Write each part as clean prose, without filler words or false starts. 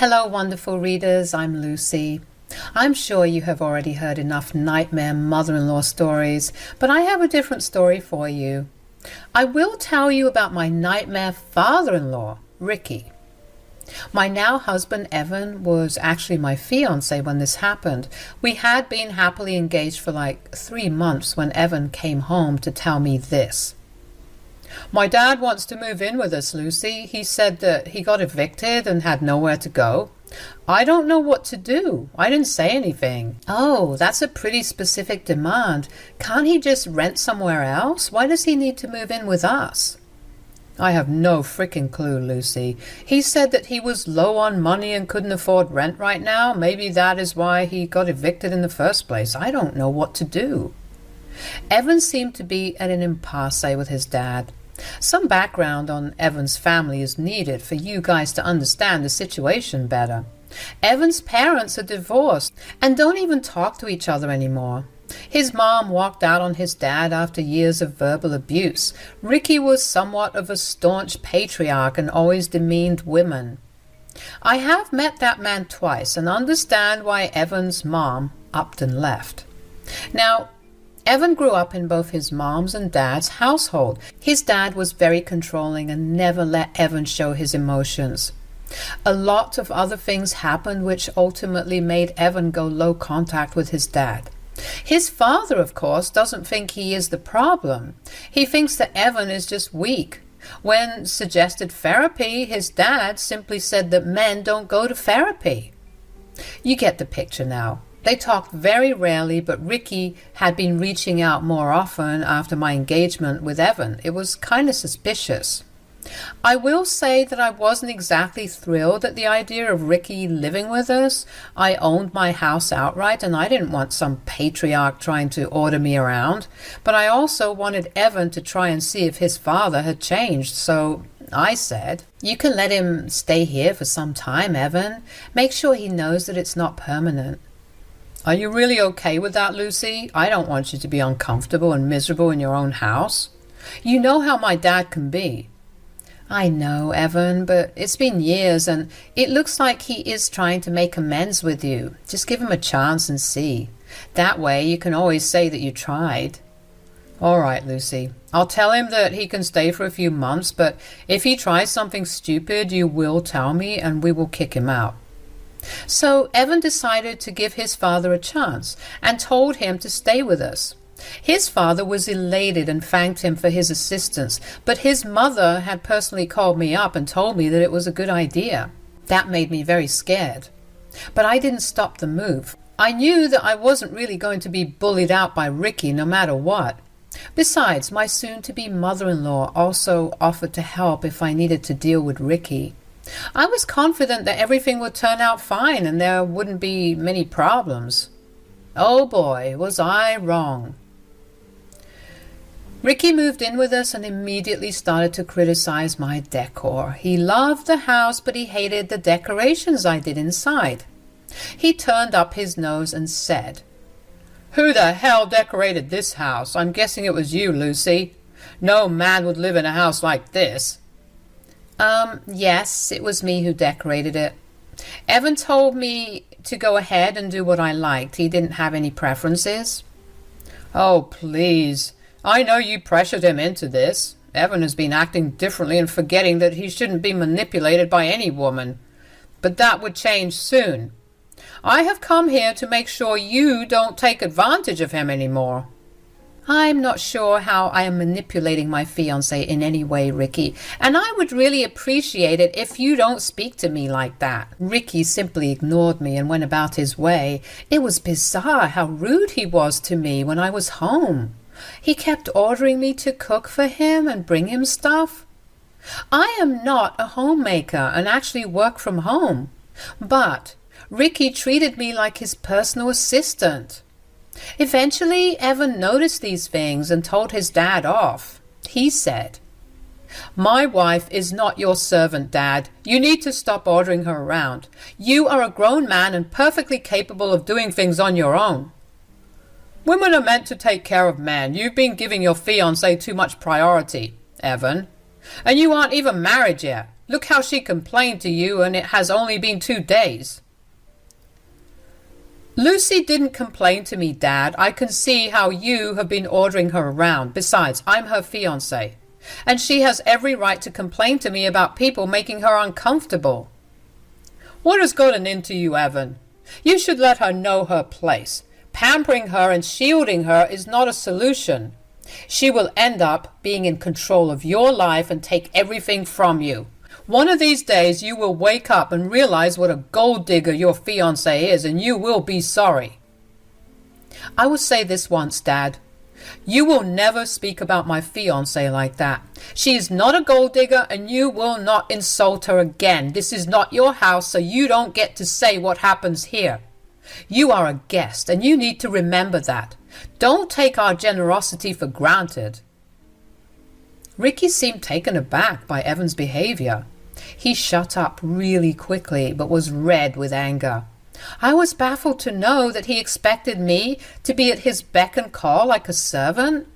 Hello, wonderful readers. I'm Lucy. I'm sure you have already heard enough nightmare mother-in-law stories, but I have a different story for you. I will tell you about my nightmare father-in-law, Ricky. My now husband, Evan, was actually my fiancé when this happened. We had been happily engaged for like 3 months when Evan came home to tell me this. My dad wants to move in with us, Lucy. He said that he got evicted and had nowhere to go. I don't know what to do. I didn't say anything. Oh, that's a pretty specific demand. Can't he just rent somewhere else? Why does he need to move in with us? I have no frickin' clue, Lucy. He said that he was low on money and couldn't afford rent right now. Maybe that is why he got evicted in the first place. I don't know what to do. Evan seemed to be at an impasse with his dad. Some background on Evan's family is needed for you guys to understand the situation better. Evan's parents are divorced and don't even talk to each other anymore. His mom walked out on his dad after years of verbal abuse. Ricky was somewhat of a staunch patriarch and always demeaned women. I have met that man twice and understand why Evan's mom upped and left. Now, Evan grew up in both his mom's and dad's household. His dad was very controlling and never let Evan show his emotions. A lot of other things happened which ultimately made Evan go low contact with his dad. His father, of course, doesn't think he is the problem. He thinks that Evan is just weak. When suggested therapy, his dad simply said that men don't go to therapy. You get the picture now. They talked very rarely, but Ricky had been reaching out more often after my engagement with Evan. It was kind of suspicious. I will say that I wasn't exactly thrilled at the idea of Ricky living with us. I owned my house outright and I didn't want some patriarch trying to order me around. But I also wanted Evan to try and see if his father had changed, so I said, "You can let him stay here for some time, Evan. Make sure he knows that it's not permanent." Are you really okay with that, Lucy? I don't want you to be uncomfortable and miserable in your own house. You know how my dad can be. I know, Evan, but it's been years and it looks like he is trying to make amends with you. Just give him a chance and see. That way you can always say that you tried. All right, Lucy. I'll tell him that he can stay for a few months, but if he tries something stupid, you will tell me and we will kick him out. So Evan decided to give his father a chance and told him to stay with us. His father was elated and thanked him for his assistance, but his mother had personally called me up and told me that it was a good idea. That made me very scared. But I didn't stop the move. I knew that I wasn't really going to be bullied out by Ricky no matter what. Besides, my soon-to-be mother-in-law also offered to help if I needed to deal with Ricky. I was confident that everything would turn out fine and there wouldn't be many problems. Oh boy, was I wrong. Ricky moved in with us and immediately started to criticize my decor. He loved the house, but he hated the decorations I did inside. He turned up his nose and said, "Who the hell decorated this house? I'm guessing it was you, Lucy. No man would live in a house like this." Yes, it was me who decorated it. Evan told me to go ahead and do what I liked. He didn't have any preferences. Oh, please. I know you pressured him into this. Evan has been acting differently and forgetting that he shouldn't be manipulated by any woman. But that would change soon. I have come here to make sure you don't take advantage of him anymore. I'm not sure how I am manipulating my fiancé in any way, Ricky, and I would really appreciate it if you don't speak to me like that. Ricky simply ignored me and went about his way. It was bizarre how rude he was to me when I was home. He kept ordering me to cook for him and bring him stuff. I am not a homemaker and actually work from home, but Ricky treated me like his personal assistant. Eventually, Evan noticed these things and told his dad off. He said, "My wife is not your servant, Dad. You need to stop ordering her around. You are a grown man and perfectly capable of doing things on your own. Women are meant to take care of men. You've been giving your fiancé too much priority, Evan. And you aren't even married yet. Look how she complained to you, and it has only been 2 days. Lucy didn't complain to me, Dad. I can see how you have been ordering her around. Besides, I'm her fiancé, and she has every right to complain to me about people making her uncomfortable. What has gotten into you, Evan? You should let her know her place. Pampering her and shielding her is not a solution. She will end up being in control of your life and take everything from you. One of these days you will wake up and realize what a gold digger your fiancé is, and you will be sorry. I will say this once, Dad. You will never speak about my fiancé like that. She is not a gold digger, and you will not insult her again. This is not your house, so you don't get to say what happens here. You are a guest, and you need to remember that. Don't take our generosity for granted. Ricky seemed taken aback by Evan's behavior. He shut up really quickly, but was red with anger. I was baffled to know that he expected me to be at his beck and call like a servant.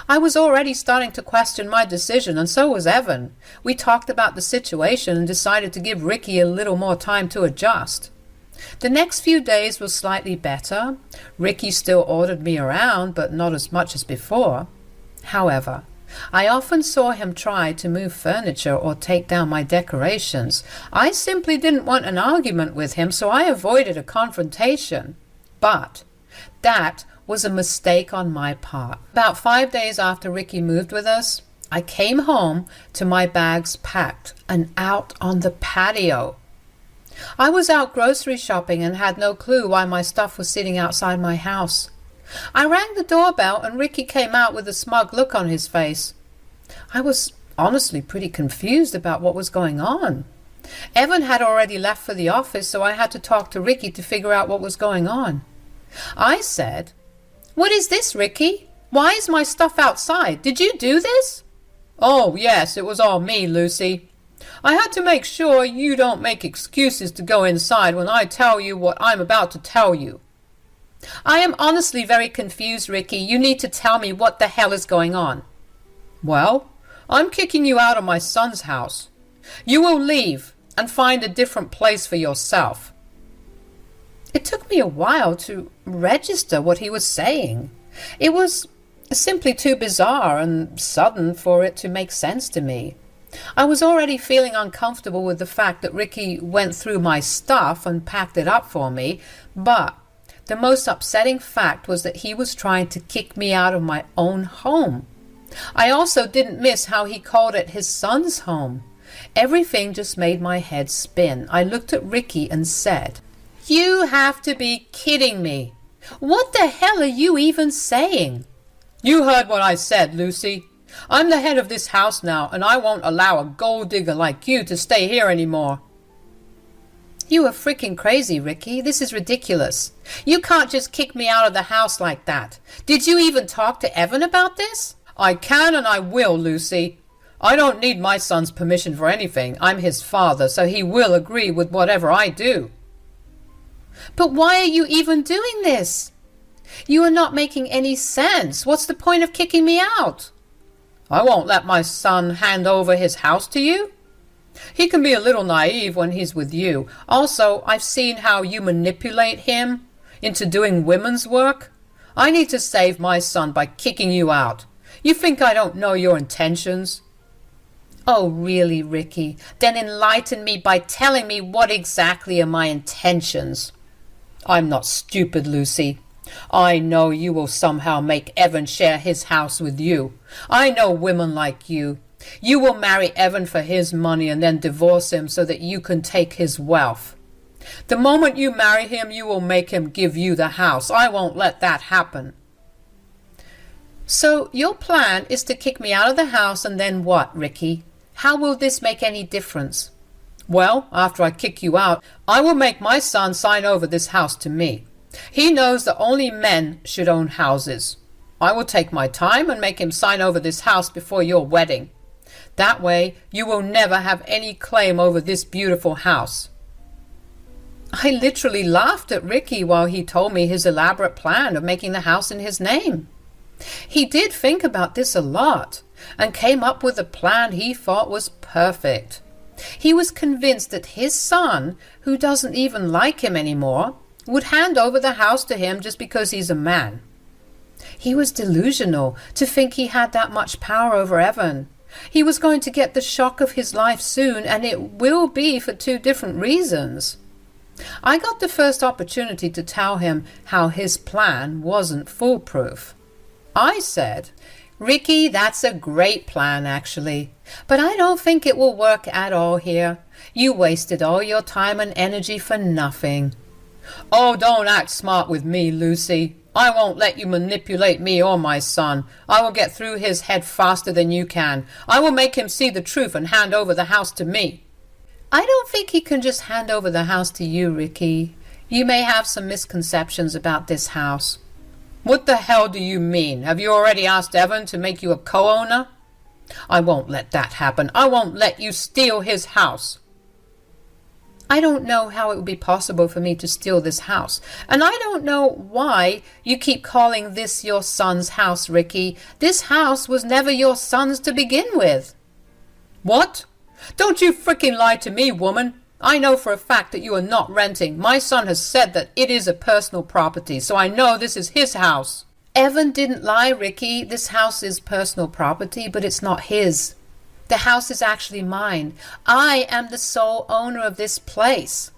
I was already starting to question my decision, and so was Evan. We talked about the situation and decided to give Ricky a little more time to adjust. The next few days were slightly better. Ricky still ordered me around, but not as much as before. However, I often saw him try to move furniture or take down my decorations. I simply didn't want an argument with him, so I avoided a confrontation. But that was a mistake on my part. About 5 days after Ricky moved with us, I came home to my bags packed and out on the patio. I was out grocery shopping and had no clue why my stuff was sitting outside my house. I rang the doorbell and Ricky came out with a smug look on his face. I was honestly pretty confused about what was going on. Evan had already left for the office, so I had to talk to Ricky to figure out what was going on. I said, "What is this, Ricky? Why is my stuff outside? Did you do this?" "Oh, yes, it was all me, Lucy. I had to make sure you don't make excuses to go inside when I tell you what I'm about to tell you." "I am honestly very confused, Ricky. You need to tell me what the hell is going on." "Well, I'm kicking you out of my son's house. You will leave and find a different place for yourself." It took me a while to register what he was saying. It was simply too bizarre and sudden for it to make sense to me. I was already feeling uncomfortable with the fact that Ricky went through my stuff and packed it up for me, but the most upsetting fact was that he was trying to kick me out of my own home. I also didn't miss how he called it his son's home. Everything just made my head spin. I looked at Ricky and said, "You have to be kidding me. What the hell are you even saying?" "You heard what I said, Lucy. I'm the head of this house now, and I won't allow a gold digger like you to stay here anymore." "You are freaking crazy, Ricky. This is ridiculous. You can't just kick me out of the house like that. Did you even talk to Evan about this?" "I can and I will, Lucy. I don't need my son's permission for anything. I'm his father, so he will agree with whatever I do." "But why are you even doing this? You are not making any sense. What's the point of kicking me out?" "I won't let my son hand over his house to you. He can be a little naive when he's with you. Also, I've seen how you manipulate him into doing women's work. I need to save my son by kicking you out. You think I don't know your intentions?" "Oh, really, Ricky? Then enlighten me by telling me what exactly are my intentions." "I'm not stupid, Lucy. I know you will somehow make Evan share his house with you. I know women like you. You will marry Evan for his money and then divorce him so that you can take his wealth. The moment you marry him, you will make him give you the house. I won't let that happen." "So your plan is to kick me out of the house and then what, Ricky? How will this make any difference?" "Well, after I kick you out, I will make my son sign over this house to me. He knows that only men should own houses. I will take my time and make him sign over this house before your wedding. That way, you will never have any claim over this beautiful house." I literally laughed at Ricky while he told me his elaborate plan of making the house in his name. He did think about this a lot. and came up with a plan he thought was perfect. He was convinced that his son, who doesn't even like him anymore, would hand over the house to him just because he's a man. He was delusional to think he had that much power over Evan. He was going to get the shock of his life soon, and it will be for 2 different reasons. I got the first opportunity to tell him how his plan wasn't foolproof. I said, "Ricky, that's a great plan, actually, but I don't think it will work at all here. You wasted all your time and energy for nothing." "Oh, don't act smart with me, Lucy. I won't let you manipulate me or my son. I will get through his head faster than you can. I will make him see the truth and hand over the house to me." "I don't think he can just hand over the house to you, Ricky. You may have some misconceptions about this house." "What the hell do you mean? Have you already asked Evan to make you a co-owner?" "I won't let that happen. I won't let you steal his house." "I don't know how it would be possible for me to steal this house, and I don't know why you keep calling this your son's house, Ricky. This house was never your son's to begin with." "What? Don't you frickin' lie to me, woman. I know for a fact that you are not renting. My son has said that it is a personal property, so I know this is his house." "Evan didn't lie, Ricky. This house is personal property, but it's not his. The house is actually mine. I am the sole owner of this place."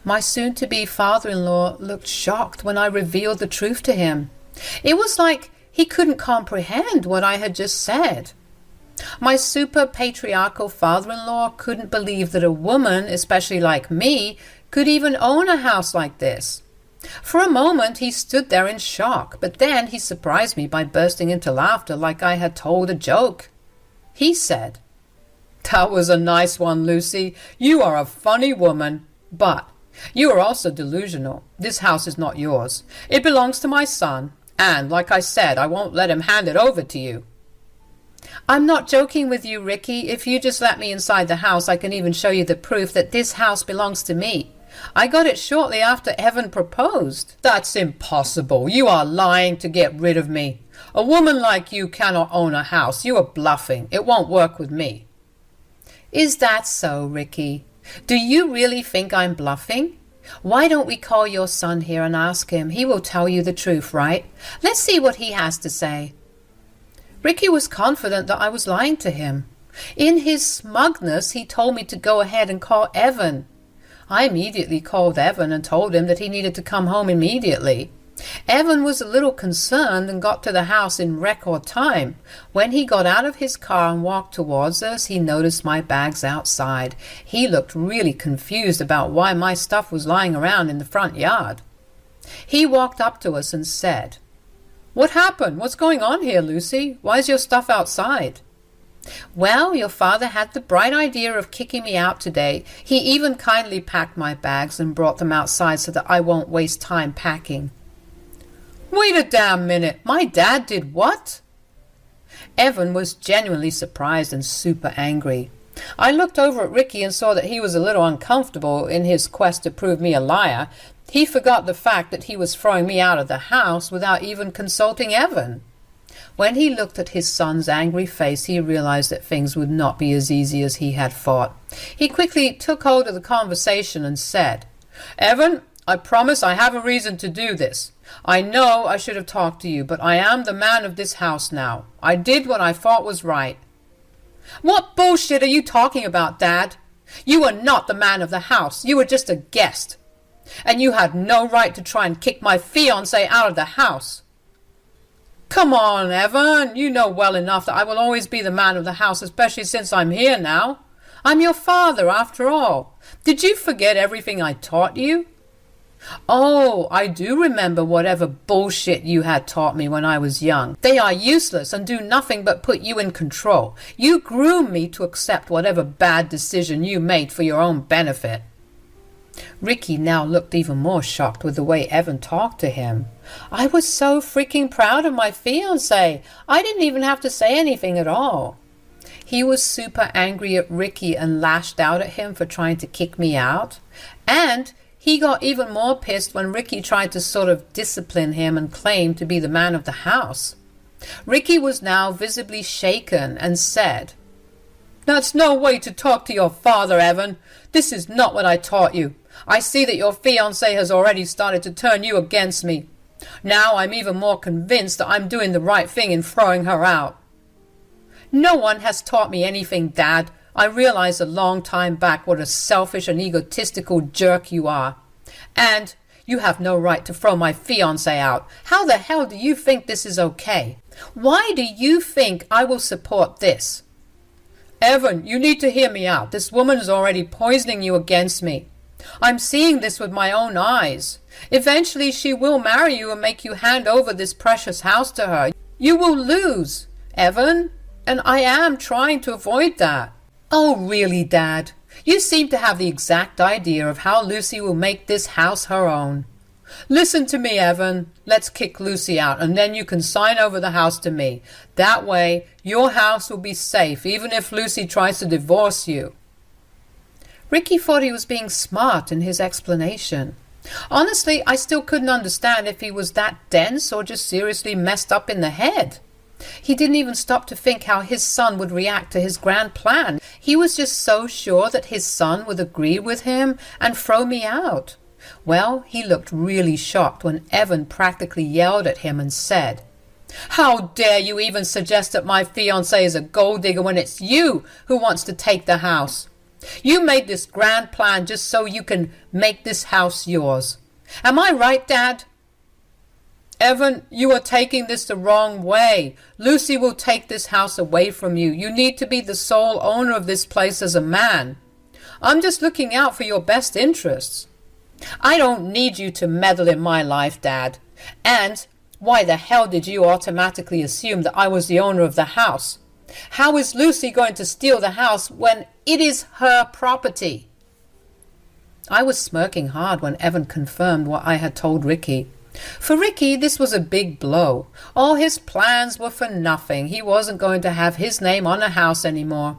My soon-to-be father-in-law looked shocked when I revealed the truth to him. It was like he couldn't comprehend what I had just said. My super patriarchal father-in-law couldn't believe that a woman, especially like me, could even own a house like this. For a moment he stood there in shock, but then he surprised me by bursting into laughter like I had told a joke. He said, "That was a nice one, Lucy. You are a funny woman. But you are also delusional. This house is not yours. It belongs to my son, and, like I said, I won't let him hand it over to you." "I'm not joking with you, Ricky. If you just let me inside the house, I can even show you the proof that this house belongs to me. I got it shortly after Evan proposed." "That's impossible. You are lying to get rid of me. A woman like you cannot own a house. You are bluffing. It won't work with me." "Is that so, Ricky? Do you really think I'm bluffing? Why don't we call your son here and ask him? He will tell you the truth, right? Let's see what he has to say." Ricky was confident that I was lying to him. In his smugness, he told me to go ahead and call Evan. I immediately called Evan and told him that he needed to come home immediately. Evan was a little concerned and got to the house in record time. When he got out of his car and walked towards us, he noticed my bags outside. He looked really confused about why my stuff was lying around in the front yard. He walked up to us and said, "What happened? What's going on here, Lucy? Why is your stuff outside?" "Well, your father had the bright idea of kicking me out today. He even kindly packed my bags and brought them outside so that I won't waste time packing." "Wait a damn minute. My dad did what?" Evan was genuinely surprised and super angry. I looked over at Ricky and saw that he was a little uncomfortable in his quest to prove me a liar. He forgot the fact that he was throwing me out of the house without even consulting Evan. When he looked at his son's angry face, he realized that things would not be as easy as he had thought. He quickly took hold of the conversation and said, "Evan, I promise I have a reason to do this. I know I should have talked to you, but I am the man of this house now. I did what I thought was right." "What bullshit are you talking about, Dad? You are not the man of the house. You were just a guest. And you had no right to try and kick my fiancé out of the house." "Come on, Evan. You know well enough that I will always be the man of the house, especially since I'm here now. I'm your father, after all. Did you forget everything I taught you?" "Oh, I do remember whatever bullshit you had taught me when I was young. They are useless and do nothing but put you in control. You groomed me to accept whatever bad decision you made for your own benefit." Ricky now looked even more shocked with the way Evan talked to him. I was so freaking proud of my fiancé. I didn't even have to say anything at all. He was super angry at Ricky and lashed out at him for trying to kick me out. And he got even more pissed when Ricky tried to sort of discipline him and claim to be the man of the house. Ricky was now visibly shaken and said, "That's no way to talk to your father, Evan. This is not what I taught you. I see that your fiancé has already started to turn you against me. Now I'm even more convinced that I'm doing the right thing in throwing her out." "No one has taught me anything, Dad. I realized a long time back what a selfish and egotistical jerk you are. And you have no right to throw my fiancé out. How the hell do you think this is okay? Why do you think I will support this?" "Evan, you need to hear me out. This woman is already poisoning you against me. I'm seeing this with my own eyes. Eventually she will marry you and make you hand over this precious house to her. You will lose, Evan, and I am trying to avoid that." "Oh, really, Dad? You seem to have the exact idea of how Lucy will make this house her own. Listen to me, Evan. Let's kick Lucy out, and then you can sign over the house to me. That way, your house will be safe, even if Lucy tries to divorce you." Ricky thought he was being smart in his explanation. Honestly, I still couldn't understand if he was that dense or just seriously messed up in the head. He didn't even stop to think how his son would react to his grand plan. He was just so sure that his son would agree with him and throw me out. Well, he looked really shocked when Evan practically yelled at him and said, "How dare you even suggest that my fiancé is a gold digger when it's you who wants to take the house? You made this grand plan just so you can make this house yours. Am I right, Dad?" "Evan, you are taking this the wrong way. Lucy will take this house away from you. You need to be the sole owner of this place as a man. I'm just looking out for your best interests." "I don't need you to meddle in my life, Dad. And why the hell did you automatically assume that I was the owner of the house? How is Lucy going to steal the house when it is her property?" I was smirking hard when Evan confirmed what I had told Ricky. For Ricky, this was a big blow. All his plans were for nothing. He wasn't going to have his name on a house anymore.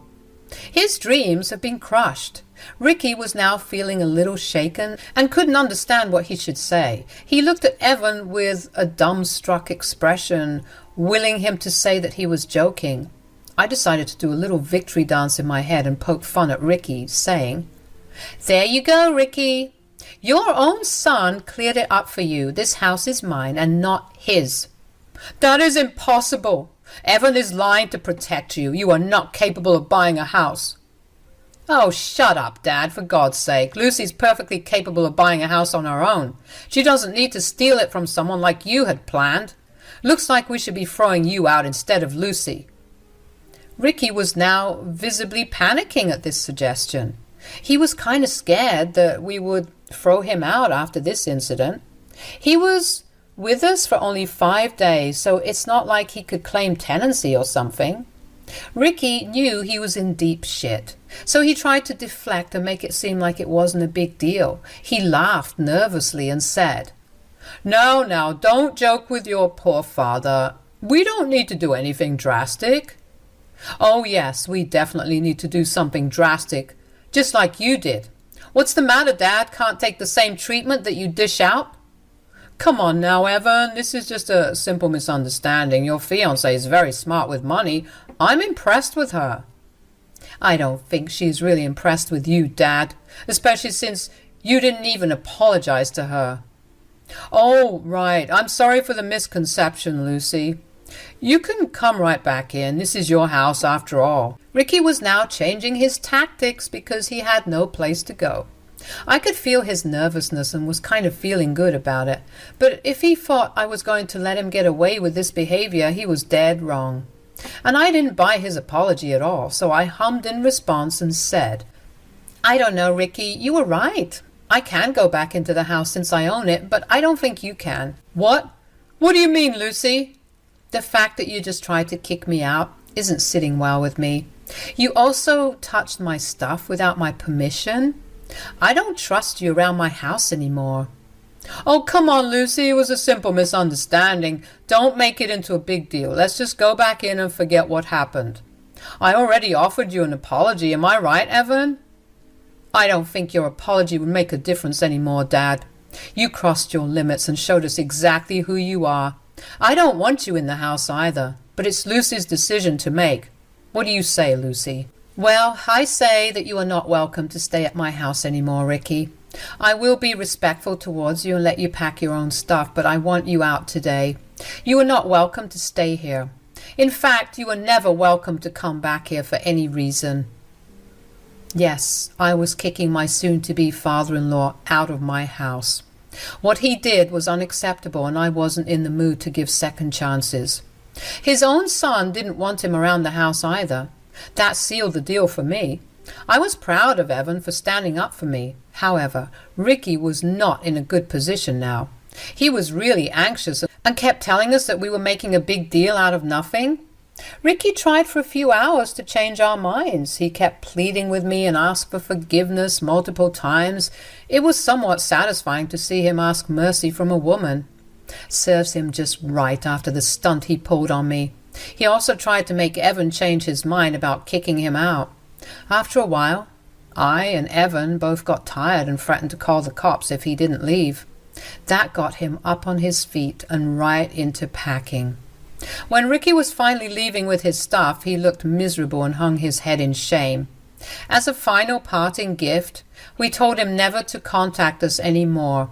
His dreams had been crushed. Ricky was now feeling a little shaken and couldn't understand what he should say. He looked at Evan with a dumbstruck expression, willing him to say that he was joking. I decided to do a little victory dance in my head and poke fun at Ricky, saying, "There you go, Ricky. Your own son cleared it up for you. This house is mine and not his." "That is impossible. Evan is lying to protect you. You are not capable of buying a house." "Oh, shut up, Dad, for God's sake. Lucy's perfectly capable of buying a house on her own. She doesn't need to steal it from someone like you had planned. Looks like we should be throwing you out instead of Lucy." Ricky was now visibly panicking at this suggestion. He was kind of scared that we would throw him out after this incident. He was with us for only 5 days, so it's not like he could claim tenancy or something. Ricky knew he was in deep shit, so he tried to deflect and make it seem like it wasn't a big deal. He laughed nervously and said, "No, now, don't joke with your poor father. We don't need to do anything drastic." "Oh yes, we definitely need to do something drastic, just like you did. What's the matter, Dad? Can't take the same treatment that you dish out?" "Come on now, Evan. This is just a simple misunderstanding. Your fiancée is very smart with money. I'm impressed with her." "I don't think she's really impressed with you, Dad, especially since you didn't even apologize to her." "Oh, right. I'm sorry for the misconception, Lucy. You can come right back in. This is your house after all." Ricky was now changing his tactics because he had no place to go. I could feel his nervousness and was kind of feeling good about it. But if he thought I was going to let him get away with this behavior, he was dead wrong. And I didn't buy his apology at all, so I hummed in response and said, "I don't know, Ricky. You were right. I can go back into the house since I own it, but I don't think you can." "What? What do you mean, Lucy?" "The fact that you just tried to kick me out isn't sitting well with me. You also touched my stuff without my permission. I don't trust you around my house anymore." "Oh, come on, Lucy. It was a simple misunderstanding. Don't make it into a big deal. Let's just go back in and forget what happened. I already offered you an apology. Am I right, Evan?" "I don't think your apology would make a difference anymore, Dad. You crossed your limits and showed us exactly who you are. I don't want you in the house either, but it's Lucy's decision to make. What do you say, Lucy? Well, I say that you are not welcome to stay at my house anymore, Ricky. I will be respectful towards you and let you pack your own stuff, but I want you out today. You are not welcome to stay here. In fact, you are never welcome to come back here for any reason. Yes, I was kicking my soon-to-be father-in-law out of my house. What he did was unacceptable, and I wasn't in the mood to give second chances. His own son didn't want him around the house either. That sealed the deal for me. I was proud of Evan for standing up for me. However, Ricky was not in a good position now. He was really anxious and kept telling us that we were making a big deal out of nothing. Ricky tried for a few hours to change our minds. He kept pleading with me and asked for forgiveness multiple times. It was somewhat satisfying to see him ask mercy from a woman. Serves him just right after the stunt he pulled on me. He also tried to make Evan change his mind about kicking him out. After a while, I and Evan both got tired and threatened to call the cops if he didn't leave. That got him up on his feet and right into packing. When Ricky was finally leaving with his stuff, he looked miserable and hung his head in shame. As a final parting gift, we told him never to contact us any more.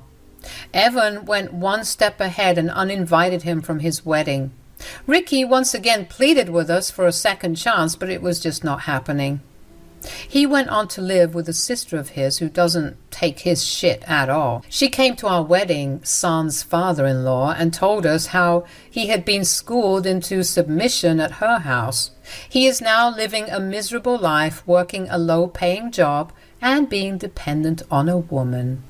Evan went one step ahead and uninvited him from his wedding. Ricky once again pleaded with us for a second chance, but it was just not happening. He went on to live with a sister of his who doesn't take his shit at all. She came to our wedding, San's father-in-law, and told us how he had been schooled into submission at her house. He is now living a miserable life, working a low-paying job and being dependent on a woman.